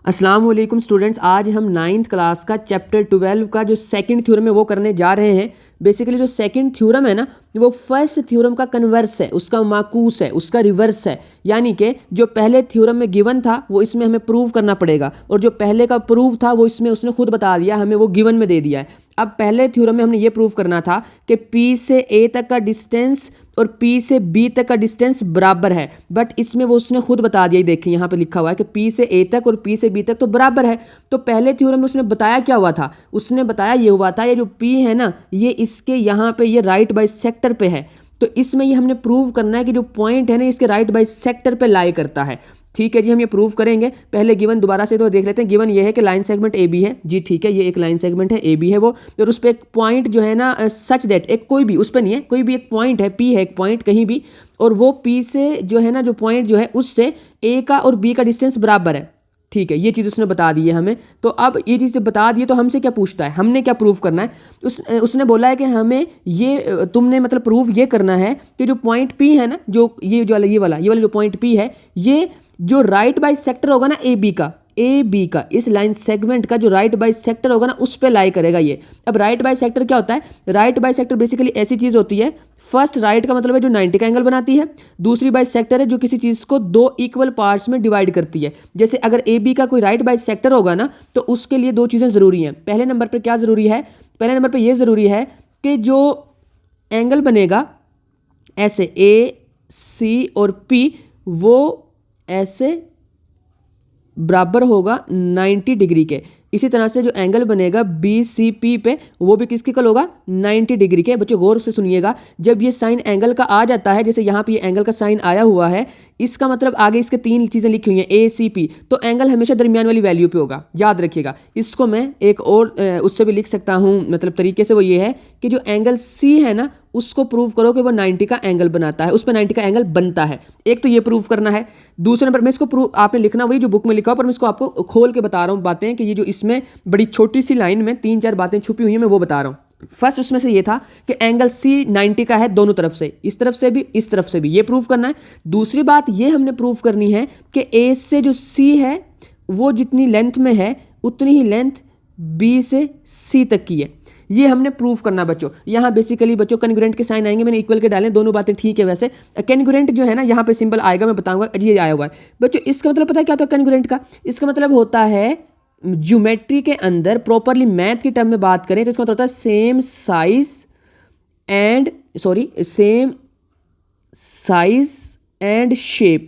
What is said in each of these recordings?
अस्सलाम वालेकुम स्टूडेंट्स, आज हम नाइन्थ क्लास का चैप्टर 12 का जो सेकंड थ्योरम है वो करने जा रहे हैं। बेसिकली जो सेकंड थ्योरम है ना, वो फर्स्ट थ्योरम का कन्वर्स है, उसका माकूस है, उसका रिवर्स है। यानी कि जो पहले थ्योरम में गिवन था वो इसमें हमें प्रूव करना पड़ेगा, और जो पहले का प्रूव था वो इसमें उसने खुद बता दिया, हमें वो गिवन में दे दिया है। अब पहले थ्योरम में हमने ये प्रूव करना था कि P से A तक का डिस्टेंस और P से B तक का डिस्टेंस बराबर है, बट इसमें वो उसने खुद बता दिया। देखिए यहाँ पे लिखा हुआ है कि P से A तक और P से B तक तो बराबर है। तो पहले थ्योरम में उसने बताया क्या हुआ था, उसने बताया ये हुआ था, ये जो P है ना, ये इसके यहाँ पे ये राइट बाइसेक्टर पे है। तो इसमें ये हमने प्रूव करना है कि जो पॉइंट है ना, इसके राइट बाइसेक्टर पे लाई करता है। ठीक है जी, हम ये प्रूव करेंगे। पहले गिवन दोबारा से तो देख लेते हैं। गिवन ये है कि लाइन सेगमेंट ए बी है जी, ठीक है, ये एक लाइन सेगमेंट है ए बी है वो, और उस पर एक पॉइंट जो है ना सच दैट, एक कोई भी उस पर नहीं है, कोई भी एक पॉइंट है, पी है एक पॉइंट कहीं भी, और वो पी से जो है ना, जो पॉइंट जो है उससे ए का और बी का डिस्टेंस बराबर है। ठीक है, ये चीज़ उसने बता दी है हमें। तो अब ये चीज़ बता दी है तो हमसे क्या पूछता है, हमने क्या प्रूव करना है। उसने बोला है कि हमें ये तुमने मतलब प्रूव ये करना है कि जो पॉइंट पी है ना, जो ये वाला जो पॉइंट पी है, ये जो राइट बाइसेक्टर होगा ना ए बी का इस लाइन सेगमेंट का जो राइट बाइसेक्टर होगा ना, उस पे लाई करेगा ये। अब राइट बाइसेक्टर क्या होता है? राइट बाइसेक्टर बेसिकली ऐसी चीज़ होती है, फर्स्ट राइट का मतलब है जो 90 का एंगल बनाती है, दूसरी बाइसेक्टर है जो किसी चीज़ को दो इक्वल पार्ट्स में डिवाइड करती है। जैसे अगर ए बी का कोई राइट बाइसेक्टर होगा ना, तो उसके लिए दो चीज़ें ज़रूरी हैं। पहले नंबर पर क्या ज़रूरी है? पहले नंबर पर यह ज़रूरी है कि जो एंगल बनेगा ऐसे ए सी और पी, वो ऐसे बराबर होगा 90 डिग्री के। इसी तरह से जो एंगल बनेगा बी सी पी पे, वो भी किसके इक्वल होगा? 90 डिग्री के। बच्चों गौर से सुनिएगा, जब ये साइन एंगल का आ जाता है, जैसे यहाँ पे ये एंगल का साइन आया हुआ है, इसका मतलब आगे इसके तीन चीज़ें लिखी हुई हैं ए सी पी, तो एंगल हमेशा दरमियान वाली वैल्यू पे होगा, याद रखिएगा। इसको मैं एक और उससे भी लिख सकता हूँ, मतलब तरीके से, वो ये है कि जो एंगल सी है ना, उसको प्रूव करो कि वो 90 का एंगल बनाता है, उस पर 90 का एंगल बनता है। एक तो ये प्रूव करना है। दूसरे नंबर में इसको प्रूव आपने लिखना वही जो बुक में लिखा हो, पर मैं इसको आपको खोल के बता रहा हूँ बातें, कि ये जो इसमें बड़ी छोटी सी लाइन में 3-4 बातें छुपी हुई हैं, मैं वो बता रहा हूँ। फर्स्ट उसमें से ये था कि एंगल सी 90 का है दोनों तरफ से, इस तरफ से भी इस तरफ से भी, ये प्रूव करना है। दूसरी बात ये हमने प्रूव करनी है कि ए से जो सी है वो जितनी लेंथ में है उतनी ही लेंथ बी से सी तक की है। ये हमने प्रूफ करना बच्चों। यहाँ बेसिकली बच्चों कन्ग्रुएंट के साइन आएंगे, मैंने इक्वल के डाले, दोनों बातें ठीक है। वैसे कन्ग्रुएंट जो है ना, यहाँ पे सिंबल आएगा, मैं बताऊंगा। ये आया हुआ है बच्चों, इसका मतलब पता है क्या होता है कन्ग्रुएंट का? इसका मतलब होता है ज्योमेट्री के अंदर, प्रॉपरली मैथ की टर्म में बात करें तो इसका मतलब होता है सेम साइज एंड शेप।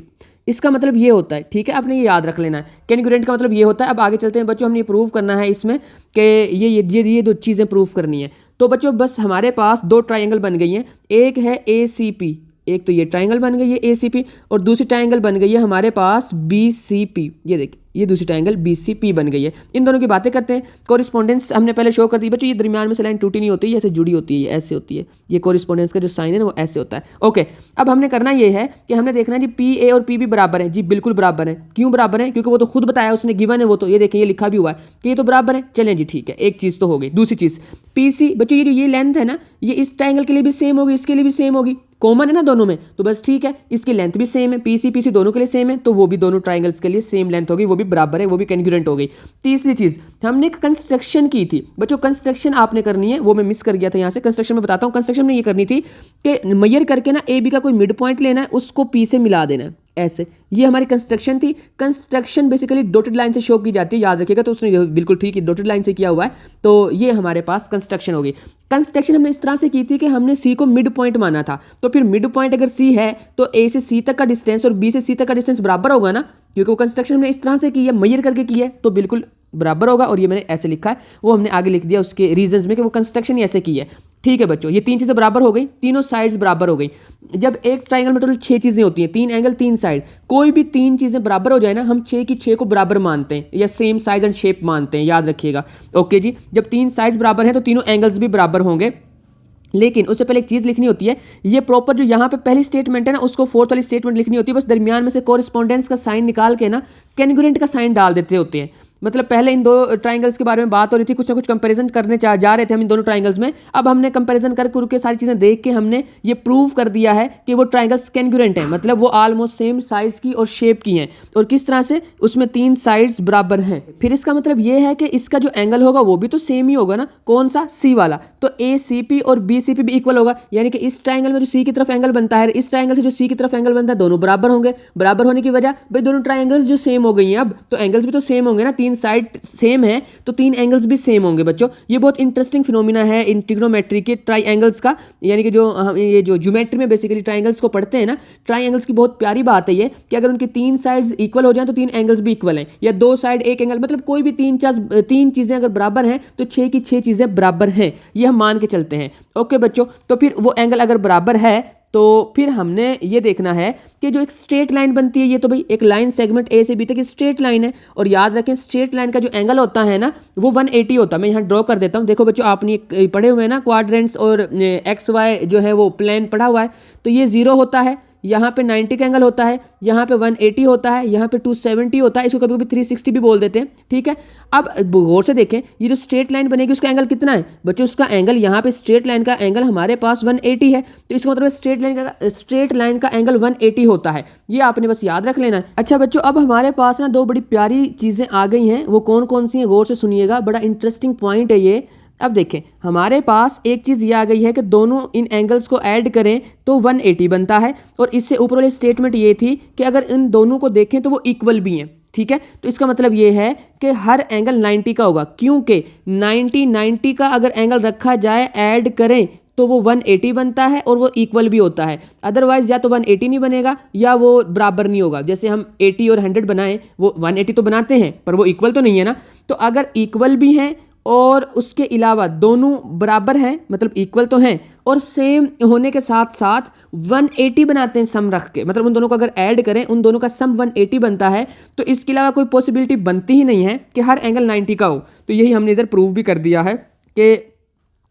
इसका मतलब ये होता है, ठीक है, आपने ये याद रख लेना है। कन्ग्रुएंट का मतलब ये होता है। अब आगे चलते हैं बच्चों, हमने प्रूव करना है इसमें कि ये दो चीज़ें प्रूव करनी है। तो बच्चों बस हमारे पास दो ट्राइंगल बन गई हैं। एक है ए सी पी, एक तो ये ट्राइंगल बन गई है ए सी पी, और दूसरी ट्राइंगल बन गई है हमारे पास बी सी पी। ये देखिए, ये दूसरी ट्राइंगल बी सी पी बन गई है। इन दोनों की बातें करते हैं। कोरिस्पोंडेंस हमने पहले शो कर दी बच्चों, ये दरमियान में से लाइन टूटी नहीं होती है, ऐसे जुड़ी होती है, ऐसे होती है। ये कोरिस्पोंडेंस का जो साइन है ना, वो ऐसे होता है। ओके, अब हमने करना ये है कि हमने देखना है जी पी ए और पी भी बराबर है। जी बिल्कुल बराबर है। क्यों बराबर है? क्योंकि वो तो खुद बताया उसने, गिवन है वो तो, ये देखिए ये लिखा भी हुआ है कि ये तो बराबर है। चलें जी, ठीक है, एक चीज़ तो हो गई। दूसरी चीज़ पी सी बच्चों, ये जो ये लेंथ है ना, ये इस ट्राइंगल के लिए भी सेम होगी, इसके लिए भी सेम होगी, कॉमन है ना दोनों में, तो बस ठीक है। इसकी लेंथ भी सेम है, पी सी दोनों के लिए सेम है, तो वो भी दोनों ट्राइंगल्स के लिए सेम लेंथ होगी, वो भी बराबर है, वो भी कन्ग्रुएंट हो गई। तीसरी चीज़, हमने एक कंस्ट्रक्शन की थी बच्चों। कंस्ट्रक्शन आपने करनी है, वो मैं मिस कर गया था यहाँ से। कंस्ट्रक्शन में बताता हूँ। कंस्ट्रक्शन में ये करनी थी कि मेजर करके ना ए बी का कोई मिड पॉइंट लेना है, उसको पी से मिला देना है, ऐसे। ये हमारी कंस्ट्रक्शन थी। कंस्ट्रक्शन बेसिकली डॉटेड लाइन से शो की जाती है, याद रखिएगा। तो उसने बिल्कुल ठीक है, डॉटेड लाइन से किया हुआ है, तो ये हमारे पास कंस्ट्रक्शन होगी। कंस्ट्रक्शन हमने इस तरह से की थी कि हमने सी को मिड पॉइंट माना था, तो फिर मिड पॉइंट अगर सी है तो ए से सी तक का डिस्टेंस और बी से सी तक का डिस्टेंस बराबर होगा ना, क्योंकि वो कंस्ट्रक्शन हमने इस तरह से की है, मेजर करके की है, तो बिल्कुल बराबर होगा। और ये मैंने ऐसे लिखा है, वो हमने आगे लिख दिया उसके रीजंस में कि वो कंस्ट्रक्शन ही ऐसे की है। ठीक है बच्चों, ये तीन चीज़ें बराबर हो गई, तीनों साइड्स बराबर हो गई। जब एक ट्राइंगल में टोटल 6 चीज़ें होती हैं, 3 एंगल 3 साइड, कोई भी 3 चीज़ें बराबर हो जाए ना, हम 6 की 6 को बराबर मानते हैं, या सेम साइज एंड शेप मानते हैं, याद रखिएगा। ओके जी, जब 3 साइड्स बराबर हैं तो तीनों एंगल्स भी बराबर होंगे। लेकिन उससे पहले एक चीज़ लिखनी होती है, ये प्रॉपर जो यहाँ पे पहली स्टेटमेंट है ना, उसको फोर्थ वाली स्टेटमेंट लिखनी होती है। बस दरमियान में से कोरिस्पोंडेंस का साइन निकाल के ना कन्ग्रुएंट का साइन डाल देते होते हैं। मतलब पहले इन दो ट्राइंगल्स के बारे में बात हो रही थी, कुछ ना कुछ कंपैरिजन करने जा रहे थे हम इन दोनों ट्राइंगल्स में। अब हमने कंपैरिजन करके सारी चीजें देख के हमने ये प्रूव कर दिया है कि वो ट्राइंगल्स कैंग्रुएंट है, मतलब वो ऑलमोस्ट सेम साइज की और शेप की हैं। और किस तरह से, उसमें 3 साइड्स बराबर हैं। फिर इसका मतलब ये है कि इसका जो एंगल होगा वो भी तो सेम ही होगा ना, कौन सा, सी वाला। तो ACP और BCP भी इक्वल होगा, यानी कि इस ट्राइंगल में जो सी की तरफ एंगल बनता है, इस ट्राइंगल से जो सी की तरफ एंगल बनता है, दोनों बराबर होंगे। बराबर होने की वजह, भाई दोनों ट्राइंगल्स जो सेम हो गई हैं, अब तो एंगल्स भी तो सेम होंगे ना, 3 साइड सेम है तो 3 एंगल्स भी सेम होंगे बच्चों। ये बहुत इंटरेस्टिंग फिनोमिना है इन ट्रिग्नोमेट्री के ट्राइंगल्स का, यानी कि जो हम ये जो ज्योमेट्री में बेसिकली ट्राइंगल्स को पढ़ते हैं ना, ट्राइंगल्स की बहुत प्यारी बात है ये कि अगर उनकी 3 साइड्स इक्वल हो जाए तो 3 एंगल्स भी इक्वल हैं, या 2 साइड 1 एंगल, मतलब कोई भी 3 चीजें अगर बराबर हैं तो 6 की 6 चीजें बराबर हैं, ये हम मान के चलते हैं। ओके बच्चों, तो फिर वो एंगल अगर बराबर है तो फिर हमने ये देखना है कि जो एक स्ट्रेट लाइन बनती है, ये तो भाई एक लाइन सेगमेंट A से B तक स्ट्रेट लाइन है, और याद रखें स्ट्रेट लाइन का जो एंगल होता है ना वो 180 होता है। मैं यहाँ ड्रॉ कर देता हूँ, देखो बच्चों आपने पढ़े हुए हैं ना क्वाड्रेंट्स और XY जो है वो प्लेन पढ़ा हुआ है, तो ये 0 होता है, यहाँ पे 90 का एंगल होता है, यहाँ पे 180 होता है, यहाँ पे 270 होता है, इसको कभी कभी 360 भी बोल देते हैं, ठीक है। अब गौर से देखें, ये जो स्ट्रेट लाइन बनेगी उसका एंगल कितना है बच्चों, उसका एंगल यहाँ पे स्ट्रेट लाइन का एंगल हमारे पास 180 है, तो इसका मतलब स्ट्रेट लाइन का एंगल 180 होता है, ये आपने बस याद रख लेना है। अच्छा बच्चों, अब हमारे पास ना 2 बड़ी प्यारी चीज़ें आ गई हैं, वो कौन कौन सी हैं गौर से सुनिएगा, बड़ा इंटरेस्टिंग पॉइंट है ये। अब देखें, हमारे पास एक चीज़ ये आ गई है कि दोनों इन एंगल्स को ऐड करें तो 180 बनता है, और इससे ऊपर वाली स्टेटमेंट ये थी कि अगर इन दोनों को देखें तो वो इक्वल भी हैं, ठीक है। तो इसका मतलब ये है कि हर एंगल 90 का होगा, क्योंकि 90 का अगर एंगल रखा जाए ऐड करें तो वो 180 बनता है और वो इक्वल भी होता है। अदरवाइज या तो 180 नहीं बनेगा या वो बराबर नहीं होगा। जैसे हम 80 और 100 बनाएं, वो 180 तो बनाते हैं पर वो इक्वल तो नहीं है ना। तो अगर इक्वल भी हैं और उसके अलावा दोनों बराबर हैं, मतलब इक्वल तो हैं, और सेम होने के साथ साथ 180 बनाते हैं सम रख के, मतलब उन दोनों को अगर ऐड करें उन दोनों का सम 180 बनता है, तो इसके अलावा कोई पॉसिबिलिटी बनती ही नहीं है कि हर एंगल 90 का हो। तो यही हमने इधर प्रूव भी कर दिया है कि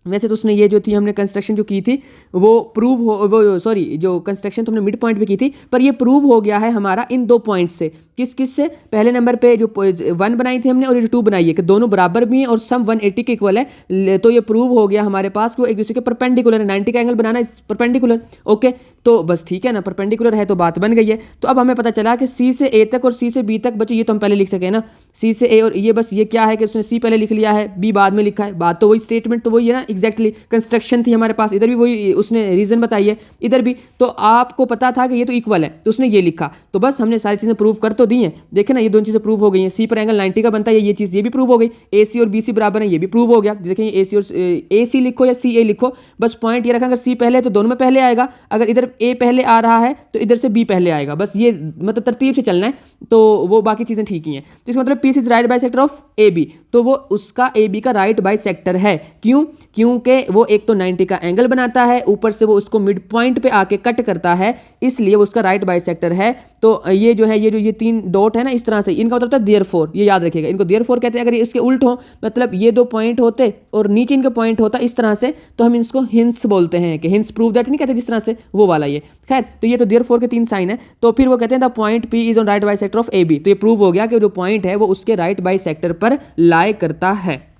वैसे तो उसने ये जो थी हमने कंस्ट्रक्शन जो की थी वो प्रूव हो, वो सॉरी जो कंस्ट्रक्शन तो हमने मिड पॉइंट पे की थी, पर ये प्रूव हो गया है हमारा इन 2 पॉइंट से। किस से, पहले नंबर पे जो 1 बनाई थी हमने और ये 2 बनाई है कि दोनों बराबर भी हैं और सम 180 के इक्वल है, तो ये प्रूव हो गया हमारे पास कि वो एक दूसरे के परपेंडिकुलर है। 90 का एंगल बनाना इस परपेंडिकुलर, ओके, तो बस ठीक है ना, परपेंडिकुलर है तो बात बन गई है। तो अब हमें पता चला कि C से A तक और C से B तक, बच्चों ये तो हम पहले लिख सके ना, C से A, और ये बस ये क्या है कि उसने C पहले लिख लिया है, B बाद में लिखा है, बात तो वही, स्टेटमेंट तो वही है ना, एग्जैक्टली कंस्ट्रक्शन थी हमारे पास, इधर भी वही उसने रीजन बताई है, इधर भी तो आपको पता था कि ये तो इक्वल है तो उसने ये लिखा, तो बस हमने सारी चीज़ें प्रूव कर तो दी हैं। देखें ना, ये 2 चीज़ें प्रूव हो गई हैं, C पर एंगल 90 का बनता है, ये चीज़ ये भी प्रूव हो गई, AC और BC बराबर है, ये भी प्रूव हो गया। देखें AC और AC लिखो या CA लिखो, बस पॉइंट ये रखा, अगर C पहले है तो दोनों में पहले आएगा, अगर इधर A पहले आ रहा है तो इधर से B पहले आएगा, बस ये मतलब तरतीब से चलना है, तो वो बाकी चीज़ें ठीक ही हैं। तो इसका मतलब PS is right bisector of AB, तो वो उसका AB का राइट बाइसेक्टर है। क्यों? क्योंकि वो एक तो 90 का एंगल बनाता है, ऊपर से वो उसको मिड पॉइंट पे आके कट करता है, इसलिए वो उसका राइट बाइसेक्टर है। तो ये जो है, ये 3 डॉट है ना, इस तरह से इनका मतलब होता है देयरफॉर, ये याद रखिएगा, इनको देयरफॉर कहते हैं। अगर ये इसके उल्ट हो, मतलब ये 2 पॉइंट होते और नीचे इनके पॉइंट होता इस तरह से, तो हम इसको हिंस बोलते हैं, कि हिंस प्रूव दैट नहीं कहते जिस तरह से, वो वाला ये। खैर, तो ये तो देयरफॉर के 3 साइन है, तो फिर वो कहते हैं the point P is on right bisector of AB, तो ये प्रूव हो गया कि जो पॉइंट है वो उसके राइट बाइसेक्टर पर लाई करता है।